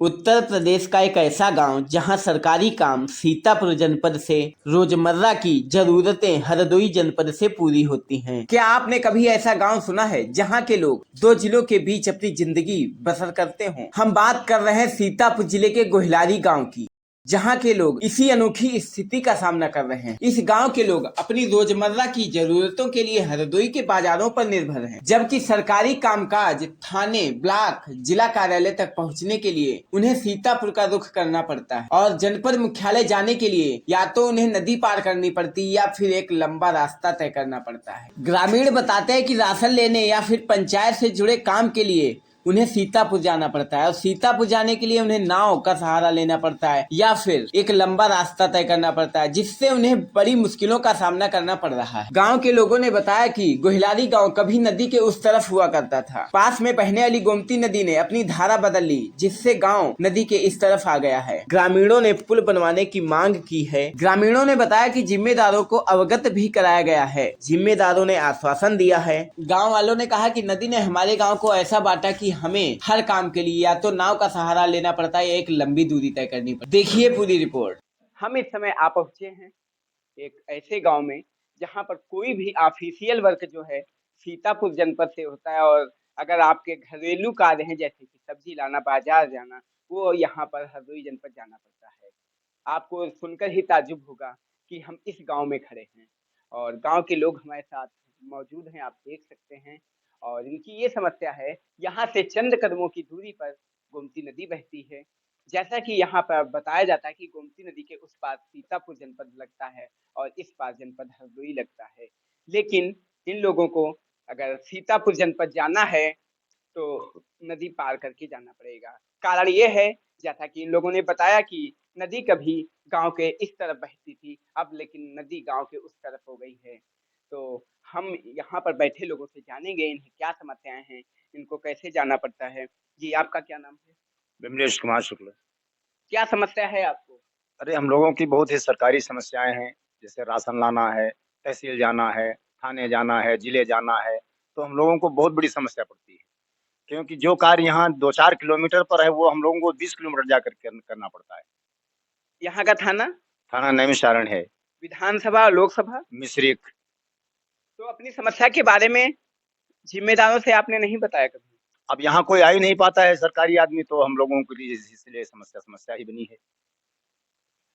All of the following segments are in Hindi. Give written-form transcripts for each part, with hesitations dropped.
उत्तर प्रदेश का एक ऐसा गांव जहां सरकारी काम सीतापुर जनपद से रोजमर्रा की जरूरतें हरदोई जनपद से पूरी होती हैं। क्या आपने कभी ऐसा गांव सुना है जहां के लोग दो जिलों के बीच अपनी जिंदगी बसर करते हों? हम बात कर रहे हैं सीतापुर जिले के गोहिलारी गांव की, जहां के लोग इसी अनोखी स्थिति का सामना कर रहे हैं। इस गांव के लोग अपनी रोजमर्रा की जरूरतों के लिए हरदोई के बाजारों पर निर्भर हैं, जबकि सरकारी कामकाज थाने, ब्लॉक, जिला कार्यालय तक पहुंचने के लिए उन्हें सीतापुर का रुख करना पड़ता है और जनपद मुख्यालय जाने के लिए या तो उन्हें नदी पार करनी पड़ती है या फिर एक लंबा रास्ता तय करना पड़ता है। ग्रामीण बताते हैं कि राशन लेने या फिर पंचायत से जुड़े काम के लिए उन्हें सीतापुर जाना पड़ता है और सीतापुर जाने के लिए उन्हें नाव का सहारा लेना पड़ता है या फिर एक लंबा रास्ता तय करना पड़ता है, जिससे उन्हें बड़ी मुश्किलों का सामना करना पड़ रहा है। गांव के लोगों ने बताया कि गोहिलारी गांव कभी नदी के उस तरफ हुआ करता था। पास में बहने वाली गोमती नदी ने अपनी धारा बदल ली, जिससे गांव नदी के इस तरफ आ गया है। ग्रामीणों ने पुल बनवाने की मांग की है। ग्रामीणों ने बताया कि जिम्मेदारों को अवगत भी कराया गया है। जिम्मेदारों ने आश्वासन दिया है। गाँव वालों ने कहा कि नदी ने हमारे गाँव को ऐसा बांटा कि हमें हर काम के लिए या तो नाव का सहारा लेना पड़ता है या एक लंबी दूरी तय करनी पड़ती है। देखिए पूरी रिपोर्ट। हम इस समय आ पहुंचे हैं एक ऐसे गांव में जहां पर कोई भी ऑफिशियल वर्क जो है सीतापुर जनपद से होता है, और अगर आपके घरेलू कार्य हैं जैसे कि सब्जी लाना, बाजार जाना, वो यहाँ पर हरदोई जनपद जाना पड़ता है। आपको सुनकर ही ताज्जुब होगा कि हम इस गांव में खड़े हैं और गांव के लोग हमारे साथ मौजूद हैं, आप देख सकते हैं। और इनकी ये समस्या है, यहाँ से चंद कदमों की दूरी पर गोमती नदी बहती है। जैसा कि यहाँ पर बताया जाता है कि गोमती नदी के उस पार सीतापुर जनपद लगता है और इस पार जनपद हरदोई लगता है। लेकिन इन लोगों को अगर सीतापुर जनपद जाना है तो नदी पार करके जाना पड़ेगा। कारण ये है, जैसा कि इन लोगों ने बताया कि नदी कभी गांव के इस तरफ बहती थी, अब लेकिन नदी गांव के उस तरफ हो गई है। तो हम यहाँ पर बैठे लोगों से जानेंगे इन्हें क्या समस्याएं हैं, इनको कैसे जाना पड़ता है। जी, आपका क्या नाम है? विमलेश कुमार शुक्ल। क्या समस्या है आपको? अरे हम लोगों की बहुत ही सरकारी समस्याएं हैं, जैसे राशन लाना है, तहसील जाना है, थाने जाना है, जिले जाना है, तो हम लोगों को बहुत बड़ी समस्या पड़ती है। क्योंकि जो कार्य यहाँ 2-4 किलोमीटर पर है, वो हम लोगों को 20 किलोमीटर जाकर करना पड़ता है। यहाँ का थाना, थाना नैमिषारण है। विधानसभा, लोकसभा। मिश्रिक। तो अपनी समस्या के बारे में जिम्मेदारों से आपने नहीं बताया कभी? अब यहाँ कोई आ ही नहीं पाता है सरकारी आदमी, तो हम लोगों के लिए इसलिए समस्या समस्या ही बनी है।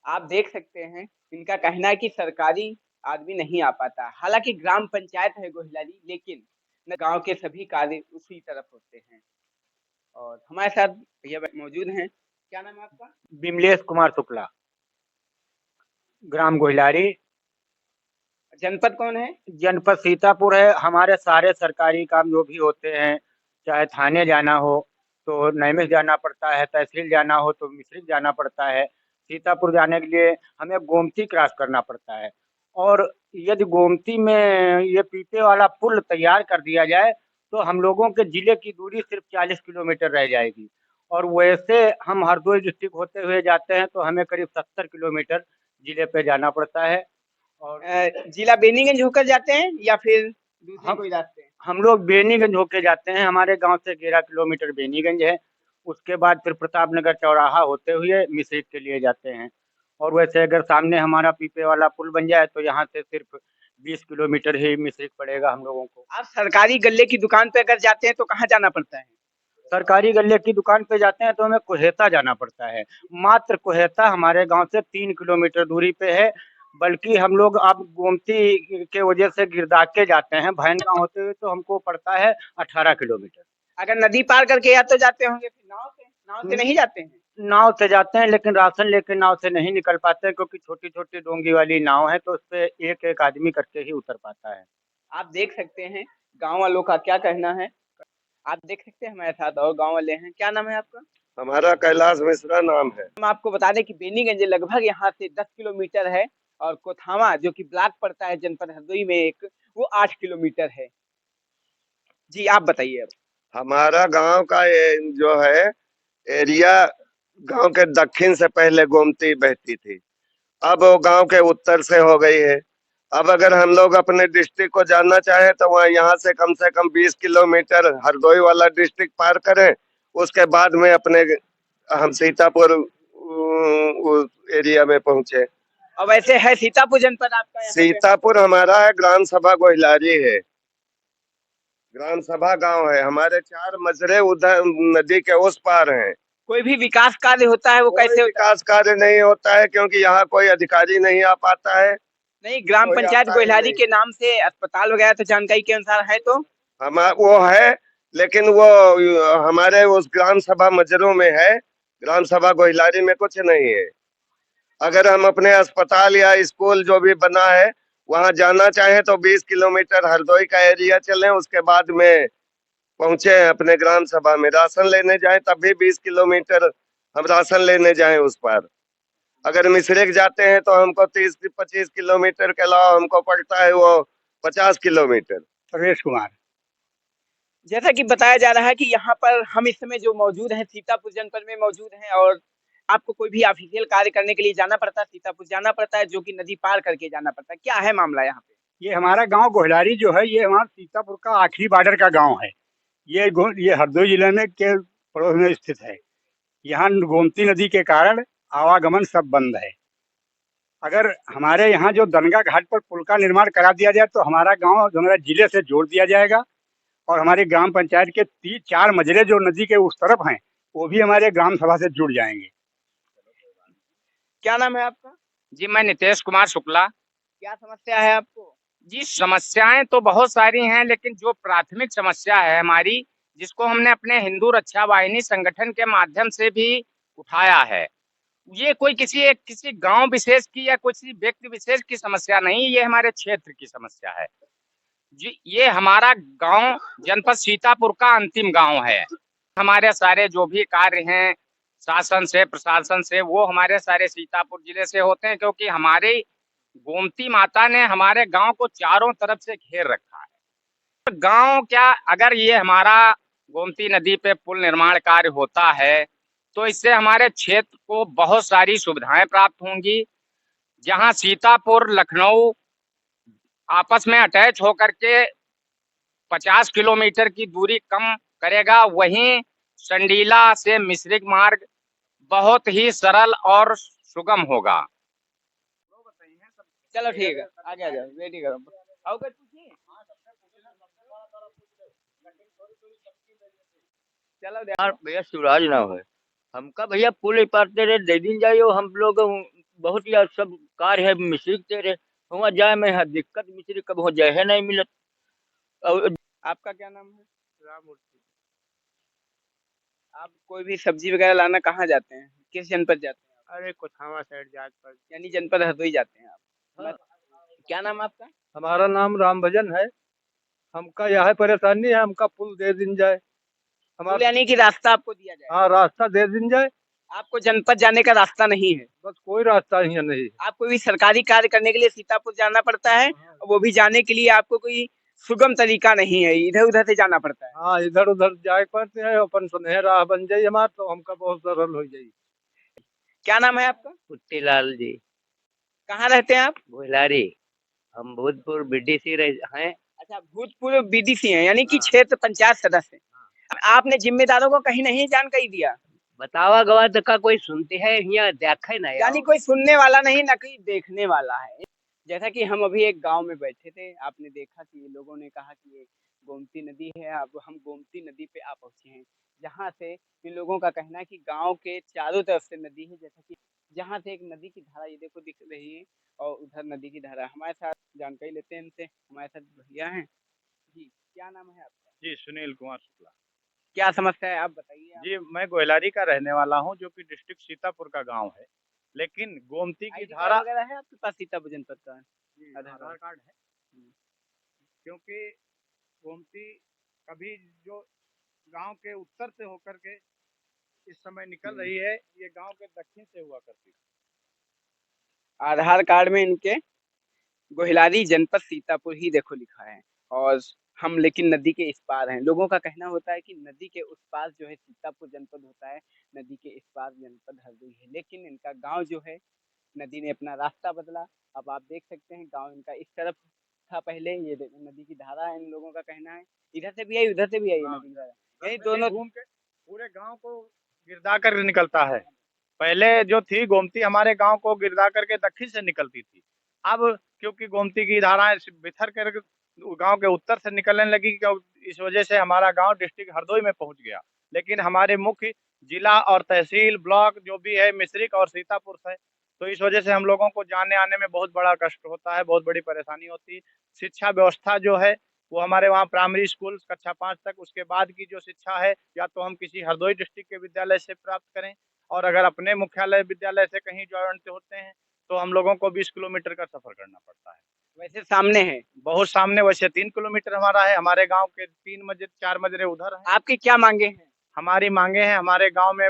आप देख सकते हैं, इनका कहना है कि सरकारी आदमी नहीं आ पाता। हालांकि ग्राम पंचायत है गोहिलारी, लेकिन गांव के सभी कार्य उसी तरफ होते हैं। और हमारे साथ भैया मौजूद हैं। क्या नाम है आपका? विमलेश कुमार शुक्ला, ग्राम गोहिलारी, जनपद कौन है? जनपद सीतापुर है। हमारे सारे सरकारी काम जो भी होते हैं, चाहे थाने जाना हो तो नैमिष जाना पड़ता है, तहसील जाना हो तो मिश्रिक जाना पड़ता है। सीतापुर जाने के लिए हमें गोमती क्रॉस करना पड़ता है, और यदि गोमती में ये पीपे वाला पुल तैयार कर दिया जाए तो हम लोगों के जिले की दूरी सिर्फ 40 किलोमीटर रह जाएगी। और वैसे हम हरदोई डिस्ट्रिक्ट होते हुए जाते हैं तो हमें करीब 70 किलोमीटर जिले पे जाना पड़ता है। और जिला बेनीगंज होकर जाते हैं या फिर दूसरे कोई रास्ते? हम लोग बेनीगंज होके जाते हैं। हमारे गांव से 11 किलोमीटर बेनीगंज है। उसके बाद फिर प्रतापनगर चौराहा होते हुए मिश्रिक के लिए जाते हैं। और वैसे अगर सामने हमारा पीपे वाला पुल बन जाए तो यहाँ से सिर्फ 20 किलोमीटर ही मिश्रिक पड़ेगा हम लोगों को। आप सरकारी गल्ले की दुकान पे अगर जाते हैं तो कहाँ जाना पड़ता है? सरकारी गल्ले की दुकान पे जाते हैं तो हमें कुहेता जाना पड़ता है। मात्र कुहेता हमारे गांव से 3 किलोमीटर दूरी पे है। बल्कि हम लोग अब गोमती के वजह से गिरदा के जाते हैं, भैन गांव होते हुए, तो हमको पड़ता है 18 किलोमीटर। अगर नदी पार करके या तो जाते होंगे, फिर नाव से नहीं जाते हैं? नाव से जाते हैं, लेकिन राशन लेकर नाव से नहीं निकल पाते हैं, क्योंकि छोटी छोटी डोंगी वाली नाव है, तो उस पे एक एक आदमी करके ही उतर पाता है। आप देख सकते हैं गांव वालों का क्या कहना है। आप देख सकते हैं हमारे साथ और गांव वाले हैं। क्या नाम है आपका? हमारा कैलाश मिश्रा नाम है। हम आपको बता दें कि बेनीगंज लगभग यहाँ से 10 किलोमीटर है और कोथावा जो कि ब्लॉक पड़ता है जनपद हरदोई में एक, वो 8 किलोमीटर है। जी, आप बताइए अब। हमारा गांव का ये जो है एरिया, गांव के दक्षिण से पहले गोमती बहती थी, अब वो गांव के उत्तर से हो गई है। अब अगर हम लोग अपने डिस्ट्रिक्ट को जानना चाहे तो वहाँ यहाँ से कम 20 किलोमीटर हरदोई वाला डिस्ट्रिक्ट पार करें, उसके बाद में अपने हम सीतापुर उस एरिया में पहुंचे। और वैसे है सीतापुर जनपद आपका यहाँ पे? सीतापुर हमारा है, ग्राम सभा गोहिलारी है, ग्राम सभा गांव है। हमारे 4 मजरे उधर नदी के उस पार हैं। कोई भी विकास कार्य होता है वो कोई कैसे होता है? विकास कार्य नहीं होता है क्योंकि यहाँ कोई अधिकारी नहीं आ पाता है। नहीं, ग्राम कोई पंचायत आता ही गोहिलारी नहीं। के नाम से अस्पताल वगैरह तो जानकारी के अनुसार है तो? हम वो है, लेकिन वो हमारे उस ग्राम सभा मजरों में है, ग्राम सभा गोहिलारी में कुछ नहीं है। अगर हम अपने अस्पताल या स्कूल जो भी बना है वहां जाना चाहें तो 20 किलोमीटर हरदोई का एरिया चलें, उसके बाद में पहुंचे हैं अपने ग्राम सभा में। राशन लेने जाएं तब भी 20 किलोमीटर हम राशन लेने जाएं उस पार। अगर मिश्रिक जाते हैं तो हमको 30-25 किलोमीटर के अलावा हमको पड़ता है वो 50 किलोमीटर। प्रवेश कुमार। जैसा कि बताया जा रहा है कि यहाँ पर हम इस समय जो मौजूद हैं सीतापुर जनपद में मौजूद हैं और आपको कोई भी ऑफिशियल कार्य करने के लिए जाना पड़ता है, सीतापुर जाना पड़ता है, जो कि नदी पार करके जाना पड़ता है। क्या है मामला यहाँ पे? ये हमारा गांव गोहिलारी जो है, ये हमारा सीतापुर का आखिरी बॉर्डर का गांव है। ये हरदोई जिले में के पड़ोस में स्थित है। यहाँ गोमती नदी के कारण आवागमन सब बंद है। अगर हमारे यहाँ जो दनगा घाट पर पुल का निर्माण करा दिया जाए तो हमारा गांव हमारा जिले से जोड़ दिया जाएगा और हमारी ग्राम पंचायत के 4 मजरे जो नदी के उस तरफ हैं वो भी हमारे ग्राम सभा से जुड़ जाएंगे। क्या नाम है आपका? जी मैं नितेश कुमार शुक्ला। क्या समस्या है आपको? जी समस्याएं तो बहुत सारी हैं, लेकिन जो प्राथमिक समस्या है हमारी, जिसको हमने अपने हिंदू रक्षा वाहिनी संगठन के माध्यम से भी उठाया है, ये कोई किसी गांव विशेष की या किसी व्यक्ति विशेष की समस्या नहीं, ये हमारे क्षेत्र की समस्या है। जी ये हमारा गांव जनपद सीतापुर का अंतिम गांव है। हमारे सारे जो भी कार्य हैं शासन से प्रशासन से वो हमारे सारे सीतापुर जिले से होते हैं, क्योंकि हमारी गोमती माता ने हमारे गांव को चारों तरफ से घेर रखा है। गांव क्या, अगर ये हमारा गोमती नदी पे पुल निर्माण कार्य होता है तो इससे हमारे क्षेत्र को बहुत सारी सुविधाएं प्राप्त होंगी। जहां सीतापुर लखनऊ आपस में अटैच होकर के 50 किलोमीटर की दूरी कम करेगा, वहीं संडीला से मिश्रिक मार्ग बहुत ही सरल और सुगम होगा। चलो ठीक है, आगे आ जाओ, वेट करो। और कुछ पूछिए। चलो यार भैया शिवराज नाम है हमका। भैया पुल पारते रहे दे दिन जाइयो हम लोग बहुत ही सब कार्य है मिश्रिक तेरे वहाँ जाए में यहाँ दिक्कत मिश्रिक कब हो जाए है नहीं मिलत। और आपका क्या नाम है? राममूर्ति। आप कोई भी सब्जी वगैरह लाना कहाँ जाते हैं, किस जनपद जाते हैं? अरे कोठावा साइड जाकर यानी जनपद हरदोई जाते हैं आप? क्या नाम आपका? हमारा नाम राम भजन है। हमका यह परेशानी है, हमका पुल दे दिन जाए। पुल हमारा यानी कि रास्ता आपको दिया जाए? हाँ रास्ता दे दिन जाए। आपको जनपद जाने का रास्ता नहीं है? बस कोई रास्ता ही नहीं। आपको भी सरकारी कार्य करने के लिए सीतापुर जाना पड़ता है, और वो भी जाने के लिए आपको कोई सुगम तरीका नहीं है, इधर उधर से जाना पड़ता है। हाँ इधर उधर जाए पड़ते हैं, अपन सुनहरा राह बन जाये हमार तो हमका बहुत सरल हो जाये। क्या नाम है आपका? कुट्टीलाल जी कहाँ रहते हैं आप? गोहिलारी। हम भूतपूर्व बीडीसी हैं। अच्छा, भूतपूर्व बीडीसी हैं, यानी कि क्षेत्र पंचायत सदस्य हैं। आपने जिम्मेदारों को कहीं नहीं जानकारी दिया? बतावा गवा तो का कोई सुनते हैं यहाँ देखे नहीं। यानी कोई सुनने वाला नहीं, ना कोई देखने वाला है। जैसा कि हम अभी एक गांव में बैठे थे, आपने देखा कि लोगों ने कहा कि ये गोमती नदी है। अब हम गोमती नदी पे आ पहुंचे हैं, जहां से इन लोगों का कहना है कि गांव के चारों तरफ से नदी है। जैसा कि जहां से एक नदी की धारा ये देखो दिख रही है, और उधर नदी की धारा। हमारे साथ जानकारी लेते हैं इनसे, हमारे साथ भैया हैं जी। क्या नाम है आपका? जी सुनील कुमार शुक्ला। क्या समस्या है आप बताइए। जी मैं गोहिलारी का रहने वाला हूं, जो कि डिस्ट्रिक्ट सीतापुर का गांव है, लेकिन गोमती की ID धारा कार्ड वगैरह है आपके पास सीतापुर जनपद का? आधार कार्ड है, क्योंकि गोमती कभी जो गांव के उत्तर से होकर के इस समय निकल रही है, ये गांव के दक्षिण से हुआ करती थी। आधार कार्ड में इनके गोहिलारी जनपद सीतापुर ही देखो लिखा है, और हम लेकिन नदी के इस पार हैं। लोगों का कहना होता है कि नदी के उस पार जो है सीतापुर जनपद होता है, नदी के इस पार जनपद हरदोई है। लेकिन इनका गांव जो है, नदी ने अपना रास्ता बदला। अब आप देख सकते हैं गांव इनका इस तरफ था पहले, ये नदी की धारा है। इन लोगों का कहना है इधर से भी आई उधर से भी आई नदी की धारा, यानी दोनों घूम के पूरे गांव को गिरदा कर निकलता है। पहले जो थी गोमती हमारे गांव को गिरदा करके दक्षिण से निकलती थी। अब क्योंकि गोमती की धाराएं बिथर कर गांव के उत्तर से निकलने लगी, इस वजह से हमारा गांव डिस्ट्रिक्ट हरदोई में पहुंच गया। लेकिन हमारे मुख्य जिला और तहसील ब्लॉक जो भी है मिश्रिक और सीतापुर है, तो इस वजह से हम लोगों को जाने आने में बहुत बड़ा कष्ट होता है, बहुत बड़ी परेशानी होती है। शिक्षा व्यवस्था जो है वो हमारे वहाँ प्राइमरी स्कूल कक्षा 5 तक, उसके बाद की जो शिक्षा है या तो हम किसी हरदोई डिस्ट्रिक्ट के विद्यालय से प्राप्त करें, और अगर अपने मुख्यालय विद्यालय से कहीं ज्वाइंट होते हैं तो हम लोगों को 20 किलोमीटर का सफर करना पड़ता है। वैसे सामने है। बहुत सामने, वैसे 3 किलोमीटर हमारा है। हमारे गांव के 3 मस्जिद 4 मजरे उधर है। आपकी क्या मांगे हैं? हमारी मांगे हैं, हमारे गांव में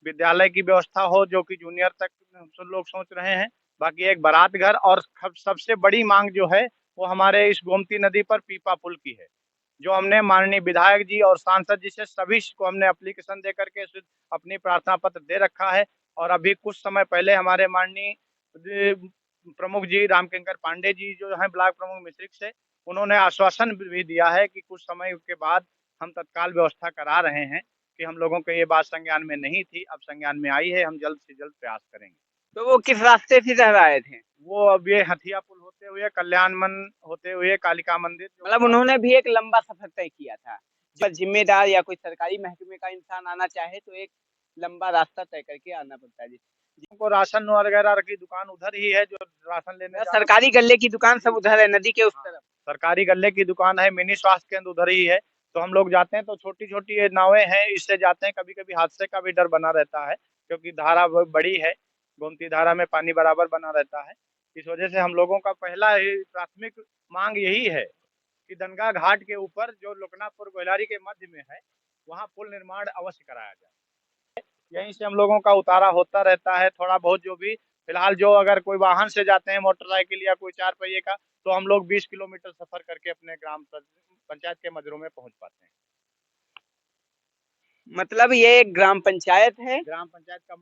विद्यालय की व्यवस्था हो जो कि जूनियर तक सब लोग सोच रहे हैं। बाकी एक बारात घर, और सबसे बड़ी मांग जो है वो हमारे इस गोमती नदी पर पीपा पुल की है, जो हमने माननीय विधायक जी और सांसद जी से सभी को हमने एप्लीकेशन दे करके अपनी प्रार्थना पत्र दे रखा है। और अभी कुछ समय पहले हमारे माननीय प्रमुख जी रामकिंकर पांडे जी जो हैं ब्लॉक प्रमुख मिश्रिक से, उन्होंने आश्वासन भी दिया है कि कुछ समय के बाद हम तत्काल व्यवस्था करा रहे हैं, कि हम लोगों को ये बात संज्ञान में नहीं थी, अब संज्ञान में आई है, हम जल्द से जल्द प्रयास करेंगे। तो वो किस रास्ते से इधर आए थे? वो अब ये हथिया पुल होते हुए कल्याण मन होते हुए कालिका मंदिर, मतलब उन्होंने भी एक लंबा सफर तय किया था। जब जिम्मेदार या कोई सरकारी महकमे का इंसान आना चाहे तो एक लंबा रास्ता तय करके आना पड़ता है। जिनको राशन वगैरह की दुकान उधर ही है, जो राशन लेने सरकारी गल्ले की दुकान सब उधर है, नदी के उस तरफ। सरकारी गल्ले की दुकान है, मिनी स्वास्थ्य केंद्र उधर ही है। तो हम लोग जाते हैं तो छोटी छोटी ये नावें हैं, इससे जाते हैं। कभी कभी हादसे का भी डर बना रहता है, क्योंकि धारा बड़ी है, गोमती धारा में पानी बराबर बना रहता है। इस वजह से हम लोगों का पहला ही प्राथमिक मांग यही है कि दनगा घाट के ऊपर जो लोकनाथपुर गोहिलारी के मध्य में है, वहाँ पुल निर्माण अवश्य कराया जाए। यहीं से हम लोगों का उतारा होता रहता है थोड़ा बहुत। जो भी फिलहाल जो अगर कोई वाहन से जाते हैं मोटरसाइकिल या कोई 4 पहिए का, तो हम लोग 20 किलोमीटर सफर करके अपने ग्राम पंचायत के मजरों में पहुंच पाते हैं। मतलब ये एक ग्राम पंचायत है, ग्राम पंचायत का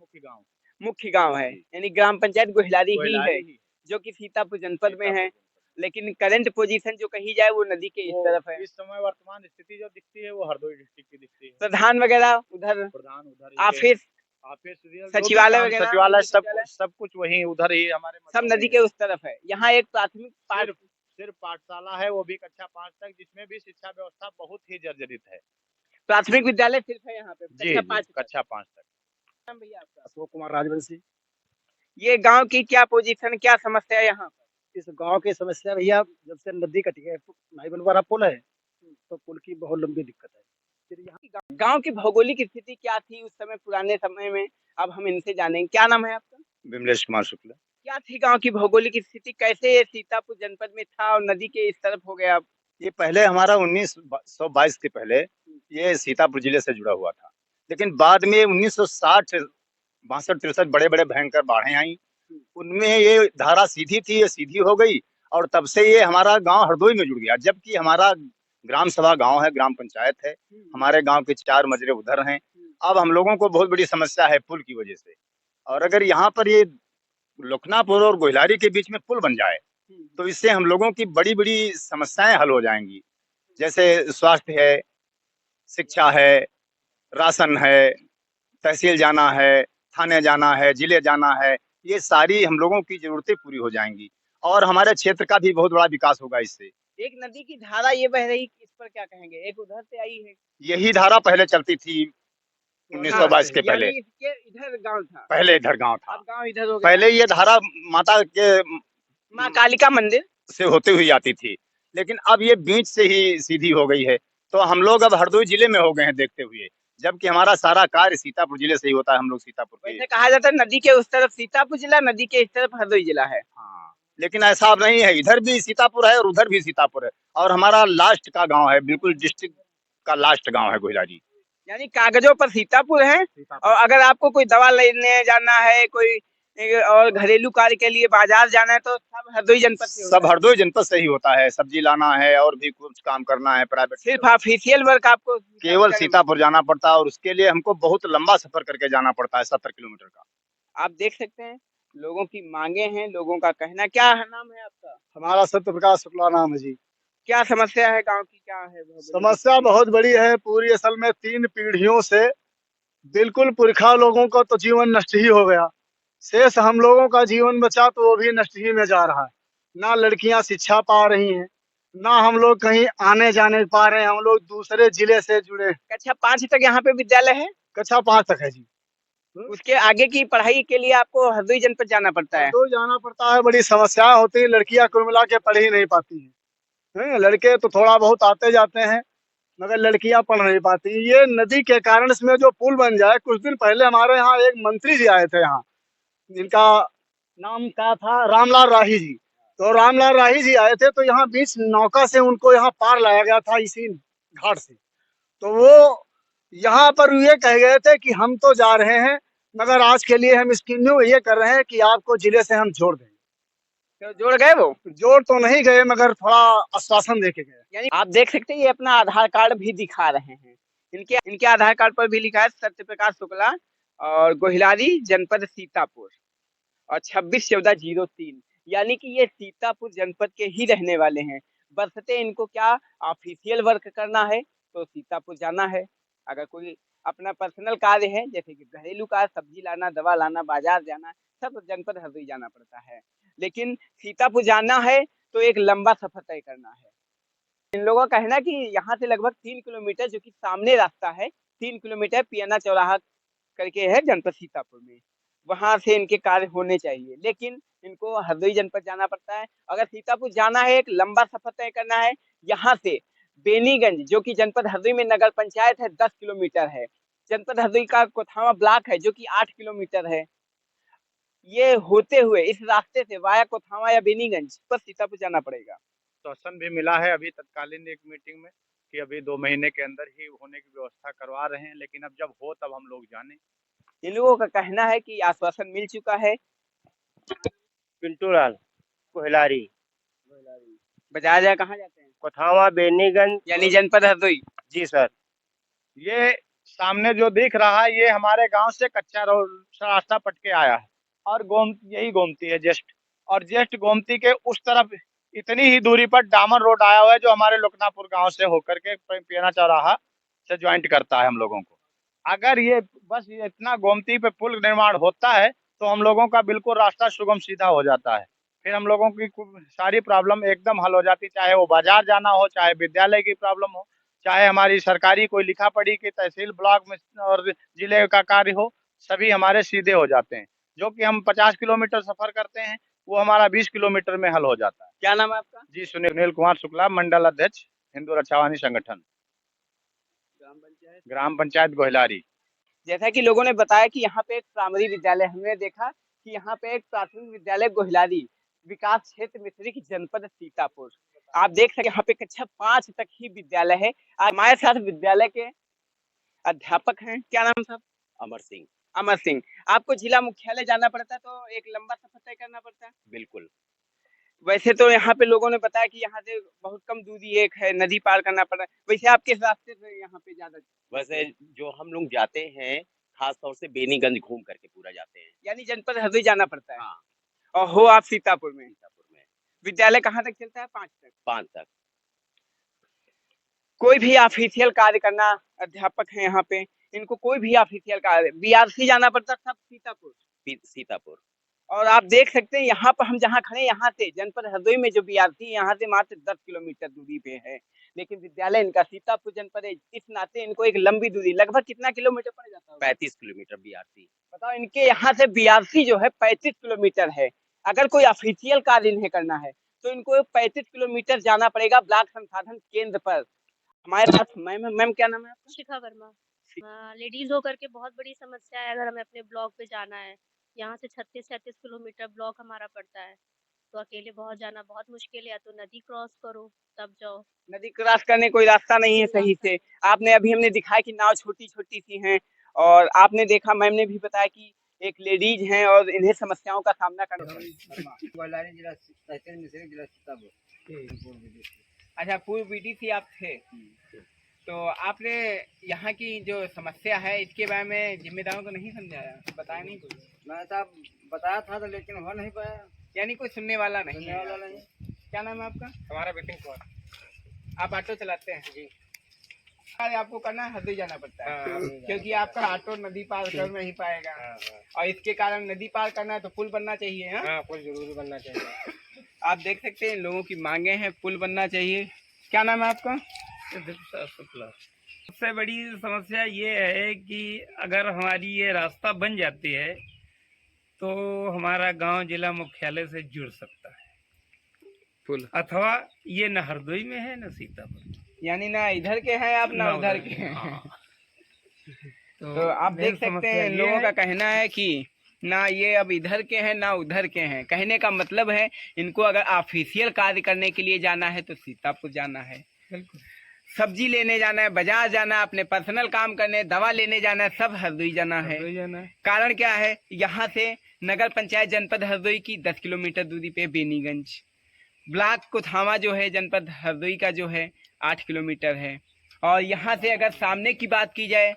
मुख्य गांव है, यानी ग्राम पंचायत गोहिलारी ही है, ही जो कि सीतापुर जनपद में है। लेकिन करंट पोजीशन जो कही जाए वो नदी के इस तरफ है। इस समय वर्तमान स्थिति जो दिखती है वो हरदोई डिस्ट्रिक्ट की दिखती है। प्रधान वगैरह उधर, प्रधान उधर, ऑफिस सचिवालय वगैरह, सचिवालय सब कुछ वही उधर ही हमारे सब नदी के उस तरफ है। यहाँ एक प्राथमिक सिर्फ पाठशाला है, वो भी कक्षा 5 तक, जिसमें भी शिक्षा व्यवस्था बहुत ही जर्जरित है। प्राथमिक विद्यालय सिर्फ है यहाँ पे कक्षा 5 तक। भैया आपका? अशोक कुमार राजवंशी। ये गांव की क्या पोजीशन, क्या समस्या है यहाँ? इस गांव की समस्या भैया, जब से नदी कटी है, नाई बनवारा पुल है, तो पुल की बहुत लंबी दिक्कत है। फिर यहाँ गांव की भौगोलिक स्थिति क्या थी उस समय, पुराने समय में? अब हम इनसे जानेंगे। क्या नाम है आपका? विमलेश कुमार शुक्ला। क्या थी गांव की भौगोलिक स्थिति, कैसे ये सीतापुर जनपद में था और नदी के इस तरफ हो गया? ये पहले हमारा 1922 के पहले ये सीतापुर जिले से जुड़ा हुआ था, लेकिन बाद में 1960 62-63 बड़े बड़े भयंकर बाढ़ें आई, उनमें ये धारा सीधी थी, ये सीधी हो गई, और तब से ये हमारा गांव हरदोई में जुड़ गया। जबकि हमारा ग्राम सभा गांव है, ग्राम पंचायत है, हमारे गांव के 4 मजरे उधर हैं। अब हम लोगों को बहुत बड़ी समस्या है पुल की वजह से, और अगर यहाँ पर ये लोकनापुर और गोहिलारी के बीच में पुल बन जाए तो इससे हम लोगों की बड़ी बड़ी समस्याएं हल हो जाएंगी। जैसे स्वास्थ्य है, शिक्षा है, राशन है, तहसील जाना है, थाने जाना है, जिले जाना है, ये सारी हम लोगों की जरूरतें पूरी हो जाएंगी, और हमारे क्षेत्र का भी बहुत बड़ा विकास होगा इससे। एक नदी की धारा ये बह रही, इस पर क्या कहेंगे? एक उधर से आई है, यही धारा पहले चलती थी 1922 के पहले। इधर गांव था, पहले इधर गांव था, अब गांव इधर हो गया। पहले ये धारा माता के माँ कालिका मंदिर से होते हुए आती थी, लेकिन अब ये बीच से ही सीधी हो गई है। तो हम लोग अब हरदोई जिले में हो गए हैं देखते हुए, जबकि हमारा सारा कार्य सीतापुर जिले से ही होता है। हम लोग सीतापुर के, वैसे कहा जाता है नदी के उस तरफ सीतापुर जिला, नदी के इस तरफ हरदोई जिला है। हाँ, लेकिन ऐसा अब नहीं है, इधर भी सीतापुर है और उधर भी सीतापुर है, और हमारा लास्ट का गांव है, बिल्कुल डिस्ट्रिक्ट का लास्ट गांव है गोहिलारी। यानी कागजों पर सीतापुर है, और अगर आपको कोई दवा लेने जाना है, कोई और घरेलू कार्य के लिए बाजार जाना है, तो सब हरदोई जनपद से सब हरदोई जनपद से ही होता है। सब्जी लाना है और भी कुछ काम करना है प्राइवेट, सिर्फ ऑफिशियल वर्क आपको केवल सीतापुर जाना पड़ता है, और उसके लिए हमको बहुत लंबा सफर करके जाना पड़ता है, 70 किलोमीटर का। आप देख सकते हैं लोगों की मांगे हैं, लोगों का कहना। क्या नाम है आपका? हमारा सत्य प्रकाश शुक्ला नाम है जी। क्या समस्या है गांव की, क्या है? समस्या बहुत बड़ी है पूरी। असल में 3 पीढ़ियों से बिल्कुल पुरखा लोगों का तो जीवन नष्ट ही हो गया। शेष हम लोगों का जीवन बचा तो वो भी नष्ट ही में जा रहा है। ना लड़कियां शिक्षा पा रही हैं, ना हम लोग कहीं आने जाने पा रहे हैं। हम लोग दूसरे जिले से जुड़े हैं। कक्षा 5 तक यहाँ पे विद्यालय है, कक्षा 5 तक है जी। उसके आगे की पढ़ाई के लिए आपको हरदोई जनपद जाना पड़ता है। तो जाना पड़ता है, बड़ी समस्या होती है। लड़कियां कुल मिला के पढ़ ही नहीं पाती हैं। लड़के तो थोड़ा बहुत आते जाते हैं, मगर लड़कियां पढ़ नहीं पाती। ये नदी के कारण इसमें जो पुल बन जाए। कुछ दिन पहले हमारे यहाँ एक मंत्री जी आए थे यहाँ, जिनका नाम क्या था, रामलाल राही जी। तो रामलाल राही जी आए थे तो यहाँ बीच नौका से उनको यहाँ पार लाया गया था इसी घाट से। तो वो यहाँ पर ये कह गए थे कि हम तो जा रहे हैं, मगर आज के लिए हम स्कीम ये कर रहे हैं कि आपको जिले से हम जोड़ देंगे। तो जोड़ गए वो? जोड़ तो नहीं गए, मगर थोड़ा आश्वासन दे के गए। यानी आप देख सकते हैं ये अपना आधार कार्ड भी दिखा रहे हैं। इनके आधार कार्ड पर भी लिखा है सत्य प्रकाश शुक्ला और गोहिलारी जनपद सीतापुर और 261403, यानी कि ये सीतापुर जनपद के ही रहने वाले हैं। बसते इनको क्या ऑफिशियल वर्क करना है तो सीतापुर जाना है। अगर कोई अपना पर्सनल कार्य है जैसे कि घरेलू कार्य, सब्जी लाना, दवा लाना, बाजार जाना, सब जनपद हरदोई जाना पड़ता है। लेकिन सीतापुर जाना है तो एक लंबा सफर तय करना है। इन लोगों का कहना है कि यहाँ से लगभग 3 किलोमीटर, जो कि सामने रास्ता है, 3 किलोमीटर पियना चौराहा करके है जनपद सीतापुर में, वहां से इनके कार्य होने चाहिए। लेकिन इनको हरदोई जनपद जाना पड़ता है। अगर सीतापुर जाना है, एक लंबा सफर तय करना है। यहाँ से बेनीगंज, जो कि जनपद हरदोई में नगर पंचायत है, 10 किलोमीटर है। जनपद हरदोई का कोथावा ब्लॉक है जो कि 8 किलोमीटर है। ये होते हुए इस रास्ते से वाया कोथावा या बेनीगंज पर सीतापुर जाना पड़ेगा। आश्वासन भी मिला है अभी तत्कालीन एक मीटिंग में कि अभी 2 महीने के अंदर ही होने की व्यवस्था करवा रहे हैं, लेकिन अब जब हो तब हम लोग जाने। इन लोगों का कहना है कि आश्वासन मिल चुका है। पिंटू लाल कोहिलारी, बजाया जाए कहाँ जाते हैं? कोथावा, बेनीगंज, यानी जनपद हरदोई। जी सर। ये सामने जो दिख रहा है ये हमारे गांव से कच्चा रास्ता पट के आया है और यही गोमती है जस्ट, और जस्ट गोमती के उस तरफ इतनी ही दूरी पर डामर रोड आया हुआ है जो हमारे लोकनापुर गांव से होकर के पियना चौराहा से ज्वाइंट करता है हम लोगों को। अगर ये बस ये इतना गोमती पे पुल निर्माण होता है तो हम लोगों का बिल्कुल रास्ता सुगम सीधा हो जाता है। फिर हम लोगों की सारी प्रॉब्लम एकदम हल हो जाती, चाहे वो बाजार जाना हो, चाहे विद्यालय की प्रॉब्लम हो, चाहे हमारी सरकारी कोई लिखा पढ़ी की तहसील ब्लॉक में और जिले का कार्य हो, सभी हमारे सीधे हो जाते हैं। जो कि हम 50 किलोमीटर सफर करते हैं वो हमारा 20 किलोमीटर में हल हो जाता है। क्या नाम है आपका? जी सुनील कुमार शुक्ला, मंडल अध्यक्ष हिंदू रक्षावाहिनी संगठन, ग्राम पंचायत गोहिलारी। जैसा कि लोगों ने बताया कि यहाँ पे एक प्राइमरी विद्यालय, हमने देखा कि यहाँ पे एक प्राथमिक विद्यालय गोहिलारी विकास क्षेत्र मिश्रिक जनपद सीतापुर। आप देख सकते हैं यहाँ पे कक्षा 5 तक ही विद्यालय है। हमारे साथ विद्यालय के अध्यापक हैं, क्या नाम साहब? अमर सिंह। अमर सिंह, आपको जिला मुख्यालय जाना पड़ता है तो एक लंबा सफर तय करना पड़ता है? बिल्कुल। वैसे तो यहाँ पे लोगों ने बताया कि यहाँ से बहुत कम दूरी एक है, नदी पार करना पड़ रहा है। वैसे आप किस रास्ते से यहाँ पे ज्यादा? वैसे जो हम लोग जाते हैं खास तौर से बेनीगंज घूम करके पूरा जाते हैं। यानी जनपद हरदोई जाना पड़ता है। हाँ। और हो आप सीतापुर में? सीतापुर में। विद्यालय कहाँ तक चलता है? 5 तक। 5 तक। कोई भी ऑफिशियल कार्य करना, अध्यापक हैं यहाँ पे, इनको कोई भी ऑफिशियल कार्य, बीआरसी जाना पड़ता सब सीतापुर। सीतापुर। और आप देख सकते हैं यहाँ पर हम जहाँ खड़े, यहाँ से जनपद हरदोई में जो बीआरसी यहाँ से मात्र 10 किलोमीटर दूरी पे है, लेकिन विद्यालय इनका सीतापुर जनपद है। इस नाते इनको एक लंबी दूरी, लगभग कितना किलोमीटर पड़ जाता है? 35 किलोमीटर बीआरसी। बताओ, इनके यहाँ से बीआरसी जो है 35 किलोमीटर है। अगर कोई ऑफिशियल कार्य इन्हें करना है तो इनको 35 किलोमीटर जाना पड़ेगा ब्लॉक संसाधन केंद्र पर। हमारे साथ मैम क्या नाम है आपका? शिखा वर्मा। लेडीज होकर के बहुत बड़ी समस्या है। अगर हमें अपने ब्लॉक पे जाना है, यहाँ से 36-37 किलोमीटर ब्लॉक हमारा पड़ता है, तो अकेले बहुत जाना बहुत मुश्किल है। या तो नदी क्रॉस करो तब जाओ। नदी क्रॉस करने कोई रास्ता नहीं है सही से। आपने अभी हमने दिखाया कि नाव छोटी छोटी सी हैं, और आपने देखा, मैम ने भी बताया कि एक लेडीज हैं और इन्हें समस्याओं का सामना करना पड़ता है। अच्छा, पूर्व बीडीसी आप थे, तो आपने यहाँ की जो समस्या है इसके बारे में जिम्मेदारों को नहीं समझाया, बताया नहीं कुछ? मैं साहब बताया था तो लेकिन हो नहीं पाया। यानी कोई सुनने वाला नहीं है। वाला नहीं। क्या नाम है आपका? हमारा बिपिन कुमार। आप ऑटो चलाते हैं? जी। अरे आपको करना है हरदोई जाना पड़ता है क्योंकि आपका ऑटो नदी पार कर नहीं पाएगा और इसके कारण नदी पार करना है तो पुल बनना चाहिए। हाँ, पुल जरूर बनना चाहिए। आप देख सकते हैं लोगों की मांगे हैं, पुल बनना चाहिए। क्या नाम है आपका? सबसे बड़ी समस्या ये है कि अगर हमारी ये रास्ता बन जाती है तो हमारा गांव जिला मुख्यालय से जुड़ सकता है पुल, अथवा ये न हरदोई में है न सीतापुर, यानी ना इधर के हैं आप ना उधर के हैं। तो आप देख सकते हैं लोगों का कहना है कि ना ये अब इधर के हैं ना उधर के हैं। कहने का मतलब है इनको अगर ऑफिशियल कार्य करने के लिए जाना है तो सीतापुर जाना है, सब्जी लेने जाना है बाजार जाना है, अपने पर्सनल काम करने दवा लेने जाना है, सब हरदोई जाना है। कारण क्या है, यहाँ से नगर पंचायत जनपद हरदोई की 10 किलोमीटर दूरी पे बेनीगंज, ब्लॉक कुथावा जो है जनपद हरदोई का जो है 8 किलोमीटर है। और यहाँ से अगर सामने की बात की जाए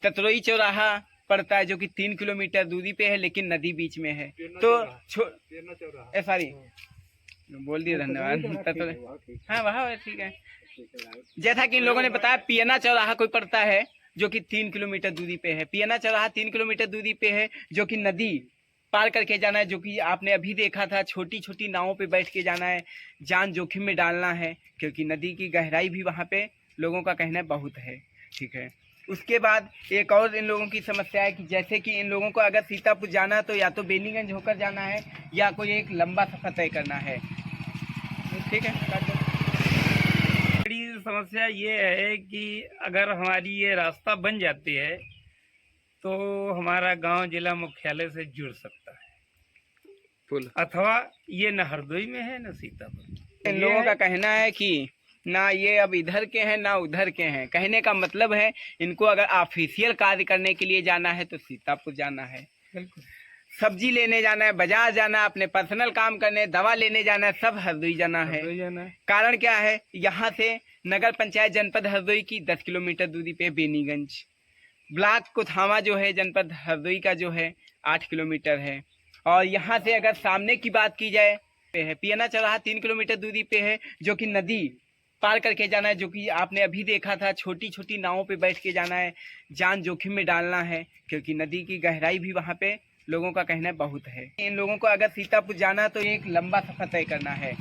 ततरोई चौराहा पड़ता है जो कि 3 किलोमीटर दूरी पे है, लेकिन नदी बीच में है। तो सॉरी बोल दिया, धन्यवाद। हाँ वहाँ ठीक है। जैसा कि इन लोगों ने बताया पियना चौराहा कोई पड़ता है जो कि 3 किलोमीटर दूरी पे है। पियना चौराहा 3 किलोमीटर दूरी पे है जो कि नदी पार करके जाना है, जो कि आपने अभी देखा था छोटी छोटी नावों पे बैठ के जाना है, जान जोखिम में डालना है क्योंकि नदी की गहराई भी वहाँ पे लोगों का कहना बहुत है। ठीक है, उसके बाद एक और इन लोगों की समस्या है कि जैसे कि इन लोगों को अगर सीतापुर जाना है तो या तो बेनीगंज होकर जाना है या कोई एक लंबा सफर तय करना है। ठीक है, बड़ी समस्या ये है कि अगर हमारी ये रास्ता बन जाती है तो हमारा गांव जिला मुख्यालय से जुड़ सकता है पुल, अथवा ये न हरदोई में है न सीतापुर। इन लोगों का कहना है कि ना ये अब इधर के हैं ना उधर के हैं। कहने का मतलब है इनको अगर ऑफिशियल कार्य करने के लिए जाना है तो सीतापुर जाना है, सब्जी लेने जाना है बाजार जाना है, अपने पर्सनल काम करने दवा लेने जाना है, सब हरदोई जाना है। कारण क्या है, यहाँ से नगर पंचायत जनपद हरदोई की 10 किलोमीटर दूरी पे बेनीगंज, ब्लॉक कुथावा जो है जनपद हरदोई का जो है 8 किलोमीटर है। और यहाँ से अगर सामने की बात की जाए पे है पियना चौराहा 3 किलोमीटर दूरी पे है जो कि नदी पार करके जाना है, जो कि आपने अभी देखा था छोटी छोटी नावों पे बैठ के जाना है, जान जोखिम में डालना है क्योंकि नदी की गहराई भी वहाँ पे लोगों का कहना बहुत है। इन लोगों को अगर सीतापुर जाना है तो एक लंबा सफर तय करना है।